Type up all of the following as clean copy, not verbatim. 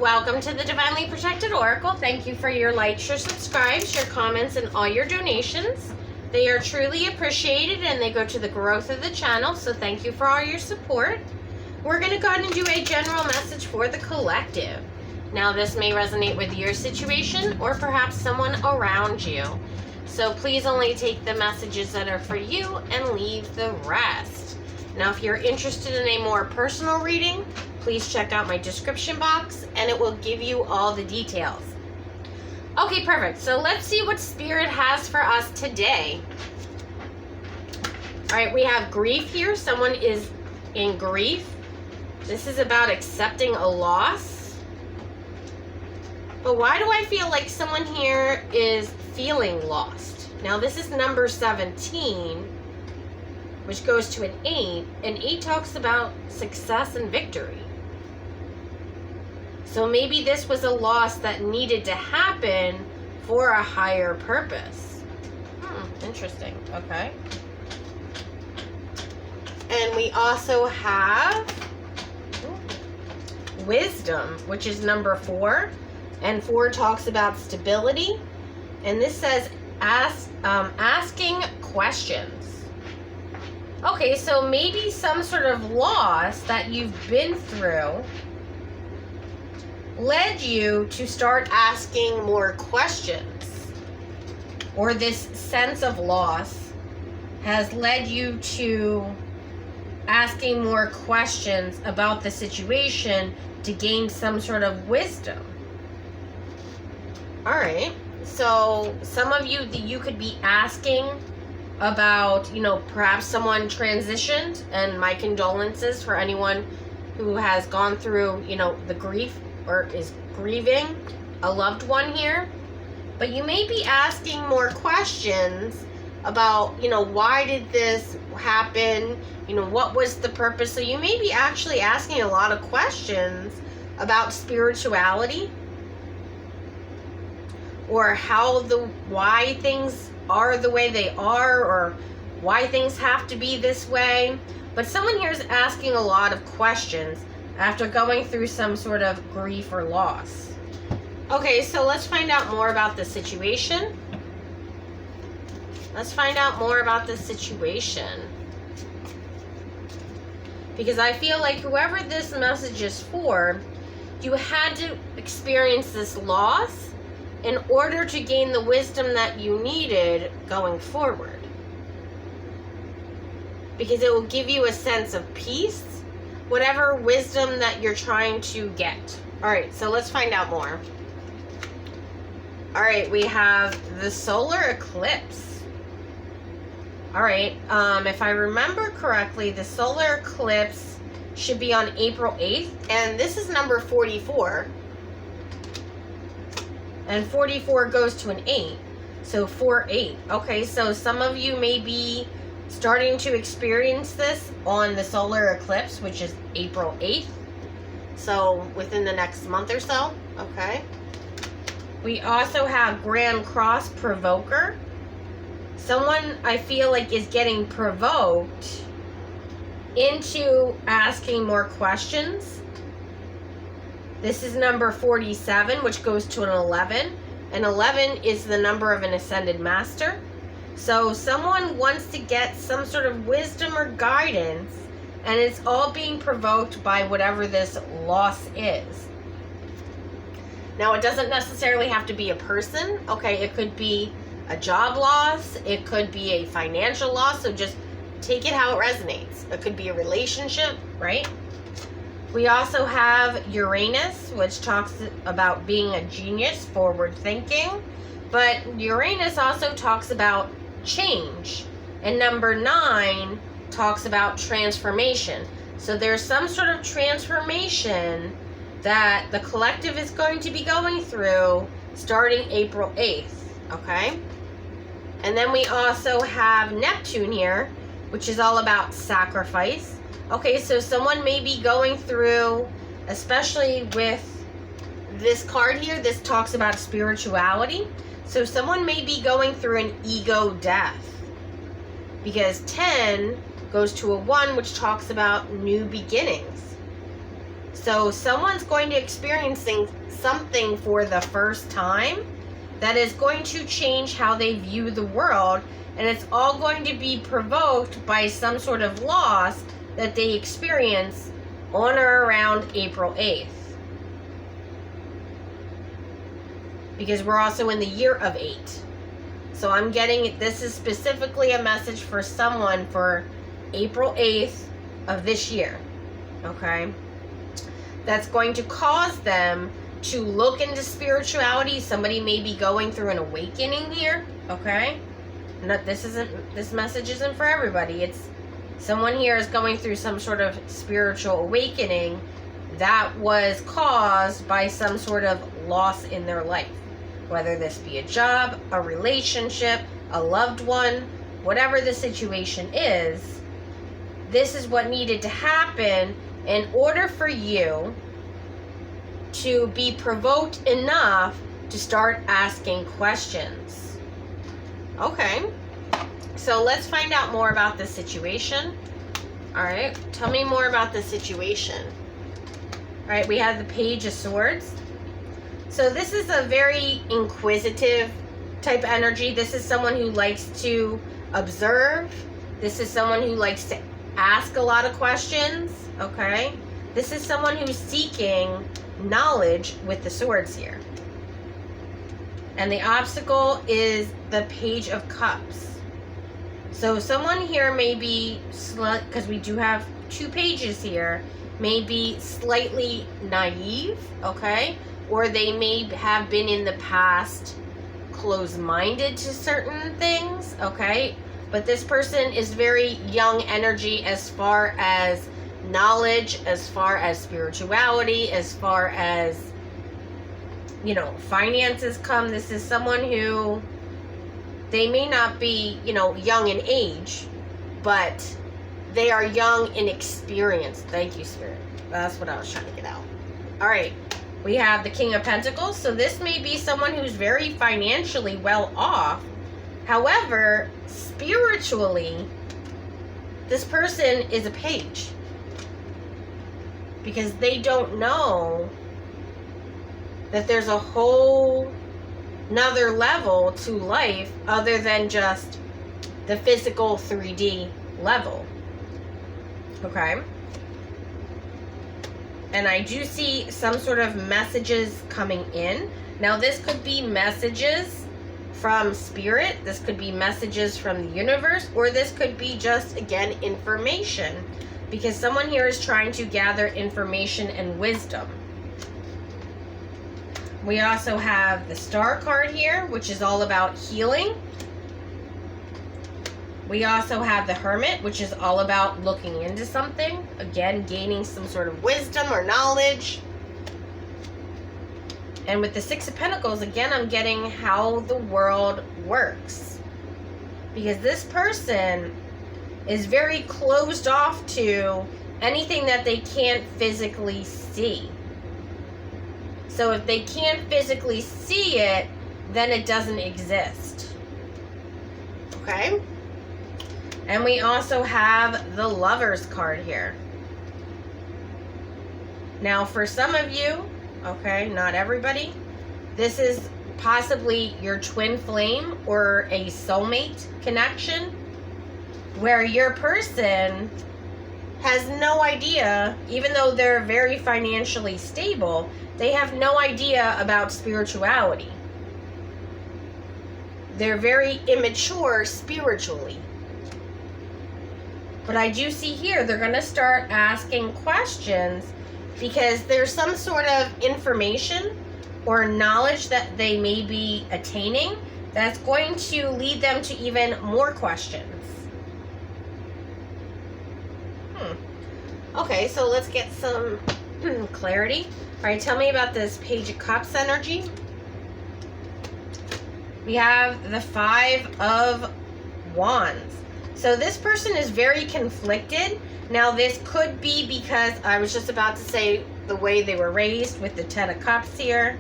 Welcome to the Divinely Protected Oracle. Thank you for your likes, your subscribes, your comments, and all your donations. They are truly appreciated and they go to the growth of the channel, so thank you for all your support. We're going to go ahead and do a general message for the collective. Now, this may resonate with your situation or perhaps someone around you. So please only take the messages that are for you and leave the rest. Now, if you're interested in a more personal reading, please check out my description box and it will give you all the details. Okay, perfect. So let's see what Spirit has for us today. All right, we have grief here. Someone is in grief. This is about accepting a loss. But why do I feel like someone here is feeling lost? Now, this is number 17, which goes to an 8, and 8 talks about success and victory. So maybe this was a loss that needed to happen for a higher purpose. Interesting. Okay. And we also have wisdom, which is number 4. And 4 talks about stability. And this says asking questions. Okay, so maybe some sort of loss that you've been through led you to start asking more questions. Or this sense of loss has led you to asking more questions about the situation to gain some sort of wisdom. All right. So some of you could be asking about, perhaps someone transitioned, and my condolences for anyone who has gone through, the grief or is grieving a loved one here. But you may be asking more questions about, why did this happen? What was the purpose? So you may be actually asking a lot of questions about spirituality, or why things are the way they are, or why things have to be this way. But someone here is asking a lot of questions after going through some sort of grief or loss. Okay, so let's find out more about the situation. Let's find out more about the situation. Because I feel like whoever this message is for, you had to experience this loss in order to gain the wisdom that you needed going forward. Because it will give you a sense of peace, whatever wisdom that you're trying to get. All right, so let's find out more. All right, we have the solar eclipse. All right, if I remember correctly, the solar eclipse should be on April 8th, and this is number 44. And 44 goes to an 8. So 4-8. Okay, so some of you may be starting to experience this on the solar eclipse, which is April 8th. So within the next month or so. Okay. We also have Grand Cross Provoker. Someone I feel like is getting provoked into asking more questions. This is number 47, which goes to an 11. And 11 is the number of an ascended master. So someone wants to get some sort of wisdom or guidance, and it's all being provoked by whatever this loss is. Now, it doesn't necessarily have to be a person. Okay, it could be a job loss. It could be a financial loss. So just take it how it resonates. It could be a relationship, right? We also have Uranus, which talks about being a genius, forward thinking. But Uranus also talks about change. And number 9 talks about transformation. So there's some sort of transformation that the collective is going to be going through starting April 8th. Okay? And then we also have Neptune here, which is all about sacrifice. Okay, so someone may be going through, especially with this card here, this talks about spirituality. So someone may be going through an ego death. Because 10 goes to a 1, which talks about new beginnings. So someone's going to experiencing something for the first time that is going to change how they view the world, and it's all going to be provoked by some sort of loss that they experience on or around April 8th. Because we're also in the year of 8. So I'm getting, this is specifically a message for someone for April 8th of this year. Okay? That's going to cause them to look into spirituality. Somebody may be going through an awakening here. Okay? This message isn't for everybody. It's someone here is going through some sort of spiritual awakening that was caused by some sort of loss in their life. Whether this be a job, a relationship, a loved one, whatever the situation is, this is what needed to happen in order for you to be provoked enough to start asking questions. Okay, so let's find out more about this situation. All right, tell me more about the situation. All right, we have the Page of Swords. So this is a very inquisitive type energy. This is someone who likes to observe. This is someone who likes to ask a lot of questions, okay? This is someone who's seeking knowledge with the swords here. And the obstacle is the Page of Cups. So someone here may be, because we do have 2 pages here, may be slightly naive, okay? Or they may have been in the past closed-minded to certain things, okay? But this person is very young energy as far as knowledge, as far as spirituality, as far as, you know, finances come. This is someone who, they may not be, you know, young in age, but they are young in experience. Thank you, Spirit. That's what I was trying to get out. All right. We have the King of Pentacles. So this may be someone who's very financially well off. However, spiritually, this person is a page. Because they don't know that there's a whole nother level to life other than just the physical 3D level. Okay? And I do see some sort of messages coming in. Now, this could be messages from Spirit. This could be messages from the universe. Or this could be just, again, information. Because someone here is trying to gather information and wisdom. We also have the Star card here, which is all about healing. We also have the Hermit, which is all about looking into something. Again, gaining some sort of wisdom or knowledge. And with the Six of Pentacles, again, I'm getting how the world works. Because this person is very closed off to anything that they can't physically see. So if they can't physically see it, then it doesn't exist. Okay? And we also have the Lovers card here. Now, for some of you, okay, not everybody, this is possibly your twin flame or a soulmate connection where your person has no idea, even though they're very financially stable, they have no idea about spirituality. They're very immature spiritually. But I do see here they're going to start asking questions because there's some sort of information or knowledge that they may be attaining that's going to lead them to even more questions. Okay, so let's get some clarity. All right, tell me about this Page of Cups energy. We have the Five of Wands. So this person is very conflicted. Now, this could be because I was just about to say the way they were raised with the Ten of Cups here.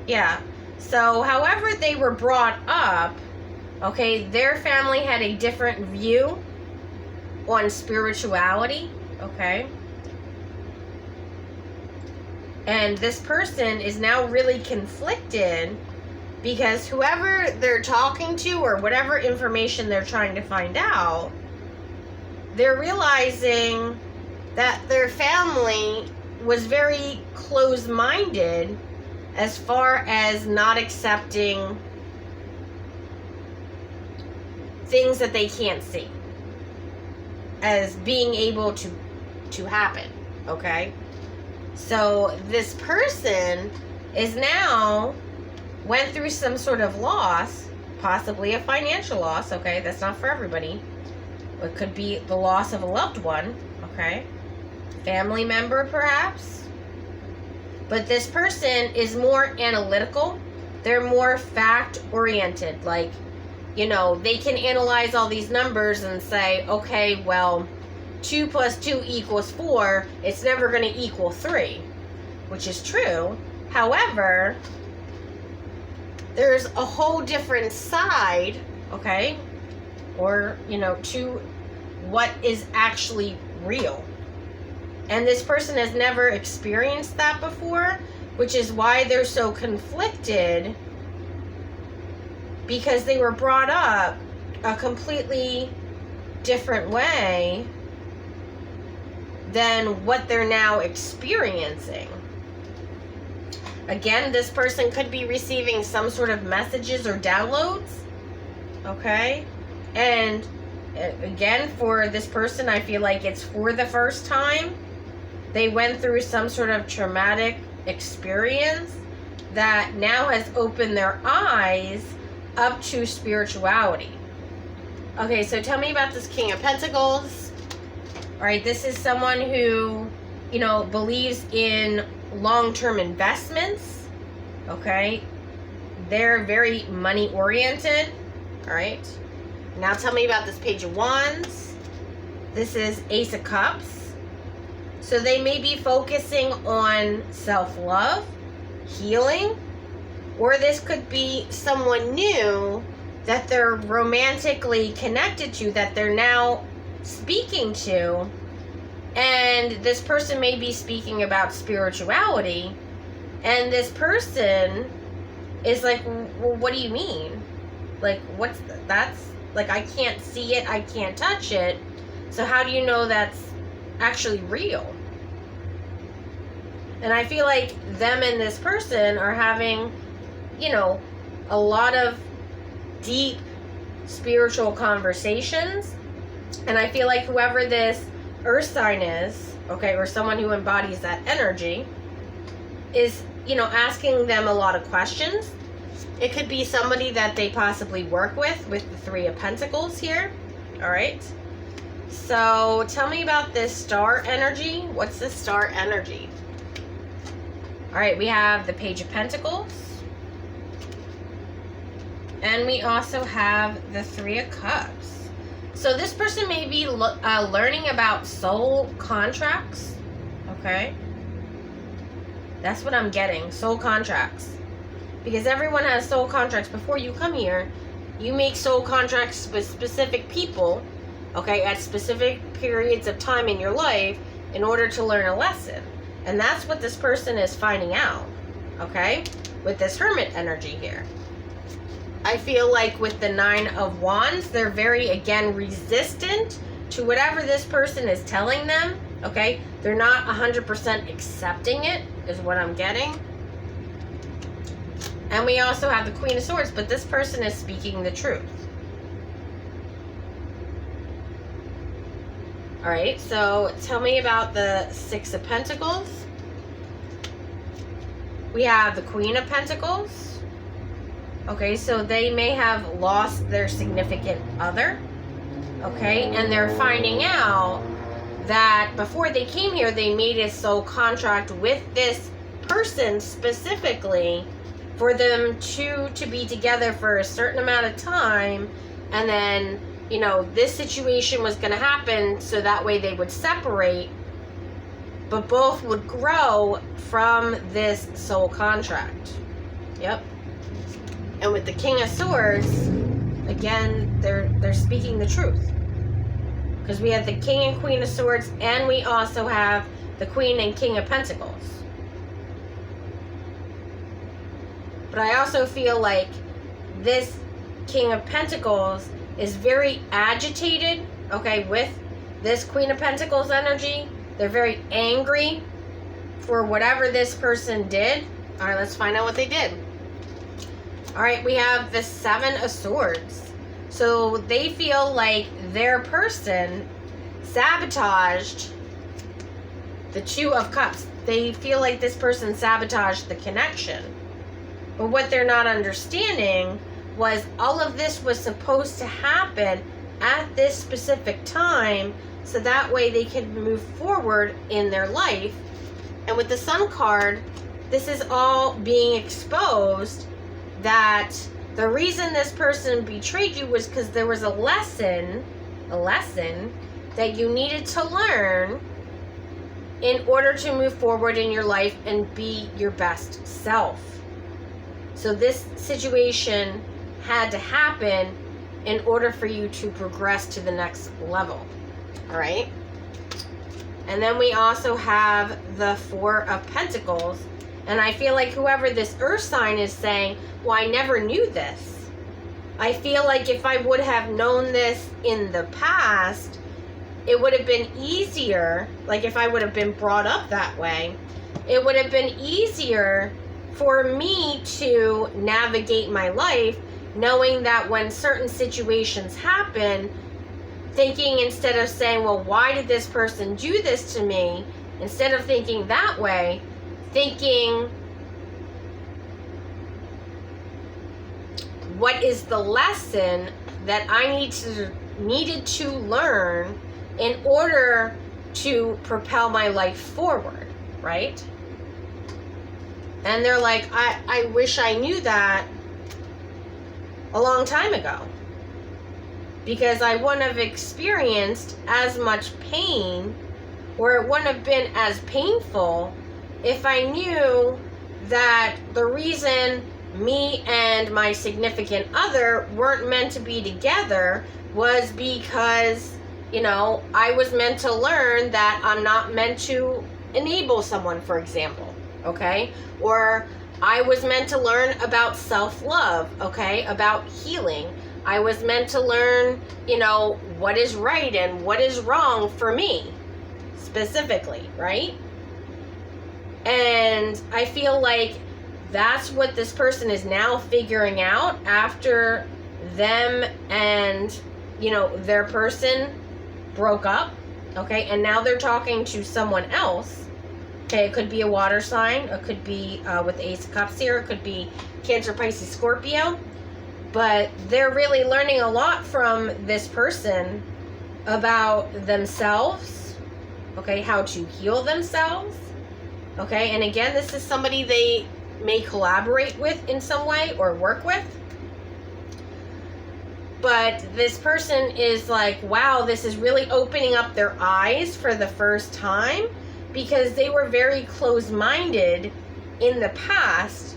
Yeah. So, however they were brought up, okay, their family had a different view on spirituality, okay? And this person is now really conflicted because whoever they're talking to or whatever information they're trying to find out, they're realizing that their family was very close-minded as far as not accepting things that they can't see as being able to happen, okay? So this person is now went through some sort of loss, possibly a financial loss, okay? That's not for everybody. It could be the loss of a loved one, okay? Family member, perhaps. But this person is more analytical. They're more fact-oriented. Like, you know, they can analyze all these numbers and say, okay, well, 2 plus 2 equals 4. It's never going to equal 3, which is true. However, there's a whole different side, okay, or, you know, to what is actually real. And this person has never experienced that before, which is why they're so conflicted, because they were brought up a completely different way than what they're now experiencing. Again, this person could be receiving some sort of messages or downloads, okay? And again, for this person, I feel like it's for the first time. They went through some sort of traumatic experience that now has opened their eyes up to spirituality. Okay, so tell me about this King of Pentacles. All right, this is someone who, you know, believes in long-term investments, okay? They're very money-oriented, all right? Now tell me about this Page of Wands. This is Ace of Cups. So they may be focusing on self-love, healing, or this could be someone new that they're romantically connected to, that they're now speaking to. And this person may be speaking about spirituality. And this person is like, well, what do you mean? Like, that's, like, I can't see it, I can't touch it. So how do you know that's actually real? And I feel like them and this person are having, you know, a lot of deep spiritual conversations. And I feel like whoever this earth sign is, okay, or someone who embodies that energy, is, you know, asking them a lot of questions. It could be somebody that they possibly work with the Three of Pentacles here. All right. So tell me about this star energy. What's the star energy? All right, we have the Page of Pentacles. And we also have the Three of Cups. So this person may be learning about soul contracts. Okay. That's what I'm getting. Soul contracts. Because everyone has soul contracts. Before you come here, you make soul contracts with specific people, okay, at specific periods of time in your life in order to learn a lesson. And that's what this person is finding out, okay, with this Hermit energy here. I feel like with the Nine of Wands, they're very, again, resistant to whatever this person is telling them, okay? They're not 100% accepting it, is what I'm getting. And we also have the Queen of Swords, but this person is speaking the truth. All right, so tell me about the Six of Pentacles. We have the Queen of Pentacles. Okay, so they may have lost their significant other. Okay, and they're finding out that before they came here, they made a soul contract with this person specifically for them to be together for a certain amount of time, and then, you know, this situation was going to happen so that way they would separate, but both would grow from this soul contract. Yep. And with the King of Swords, again, they're speaking the truth. Because we have the King and Queen of Swords, and we also have the Queen and King of Pentacles. But I also feel like this King of Pentacles is very agitated, okay, with this Queen of Pentacles energy. They're very angry for whatever this person did. All right, let's find out what they did. All right, we have the Seven of Swords. So they feel like their person sabotaged the Two of Cups. They feel like this person sabotaged the connection. But what they're not understanding was all of this was supposed to happen at this specific time, so that way they can move forward in their life. And with the Sun card, this is all being exposed, that the reason this person betrayed you was because there was a lesson that you needed to learn in order to move forward in your life and be your best self. So this situation had to happen in order for you to progress to the next level. All right. And then we also have the Four of Pentacles. And I feel like whoever this earth sign is saying, well, I never knew this. I feel like if I would have known this in the past, it would have been easier. Like if I would have been brought up that way, it would have been easier for me to navigate my life, knowing that when certain situations happen, thinking instead of saying, well, why did this person do this to me? Instead of thinking that way, thinking, what is the lesson that I needed to learn in order to propel my life forward, right? And they're like, I wish I knew that a long time ago, because I wouldn't have experienced as much pain, or it wouldn't have been as painful if I knew that the reason me and my significant other weren't meant to be together was because, you know, I was meant to learn that I'm not meant to enable someone, for example, okay? Or I was meant to learn about self-love, okay? About healing. I was meant to learn, you know, what is right and what is wrong for me, specifically, right? And I feel like that's what this person is now figuring out after them and, you know, their person broke up, okay? And now they're talking to someone else. Okay, it could be a water sign. It could be with Ace of Cups here. It could be Cancer, Pisces, Scorpio. But they're really learning a lot from this person about themselves, okay, how to heal themselves, okay? And again, this is somebody they may collaborate with in some way or work with. But this person is like, wow, this is really opening up their eyes for the first time, because they were very closed-minded in the past,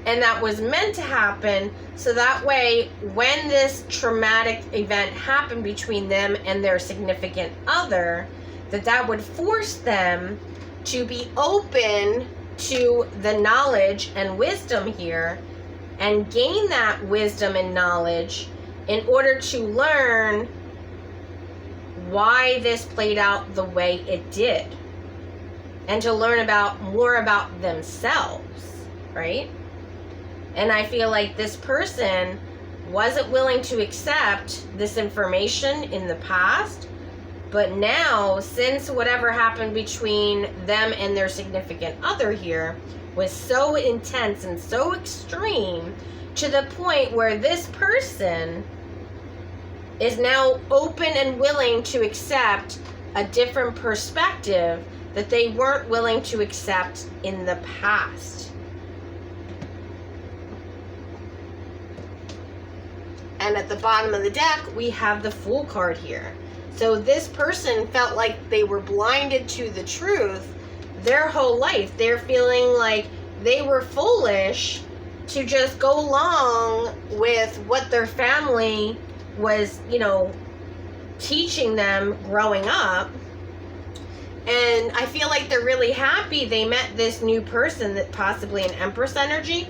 and that was meant to happen so that way when this traumatic event happened between them and their significant other, that would force them to be open to the knowledge and wisdom here and gain that wisdom and knowledge in order to learn why this played out the way it did, and to learn about more about themselves, right? And I feel like this person wasn't willing to accept this information in the past, but now, since whatever happened between them and their significant other here was so intense and so extreme, to the point where this person is now open and willing to accept a different perspective that they weren't willing to accept in the past. And at the bottom of the deck, we have the Fool card here. So this person felt like they were blinded to the truth their whole life. They're feeling like they were foolish to just go along with what their family was, you know, teaching them growing up. And I feel like they're really happy they met this new person, that possibly an Empress energy.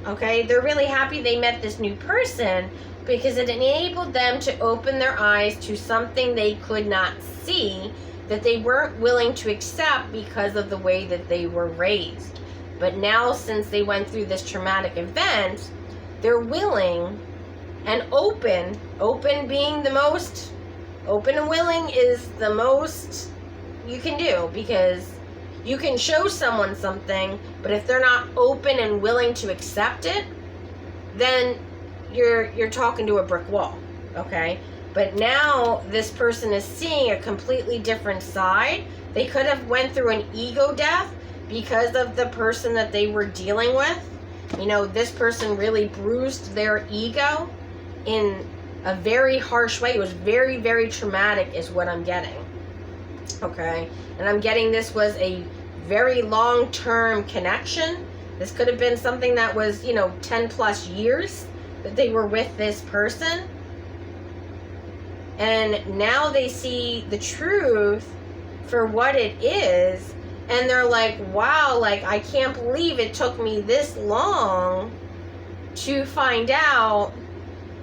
Okay, they're really happy they met this new person because it enabled them to open their eyes to something they could not see, that they weren't willing to accept because of the way that they were raised. But now, since they went through this traumatic event, they're willing and open. Open being the most, open and willing is the most you can do, because you can show someone something, but if they're not open and willing to accept it, then you're talking to a brick wall, okay? But now this person is seeing a completely different side. They could have went through an ego death because of the person that they were dealing with. You know, this person really bruised their ego in a very harsh way. It was very, very traumatic is what I'm getting. Okay? And I'm getting this was a very long-term connection. This could have been something that was, 10 plus years that they were with this person. And now they see the truth for what it is. And they're like, wow, like, I can't believe it took me this long to find out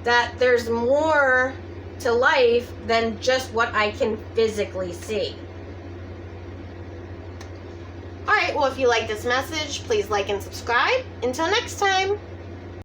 that there's more to life than just what I can physically see. Alright, well, if you like this message, please like and subscribe. Until next time.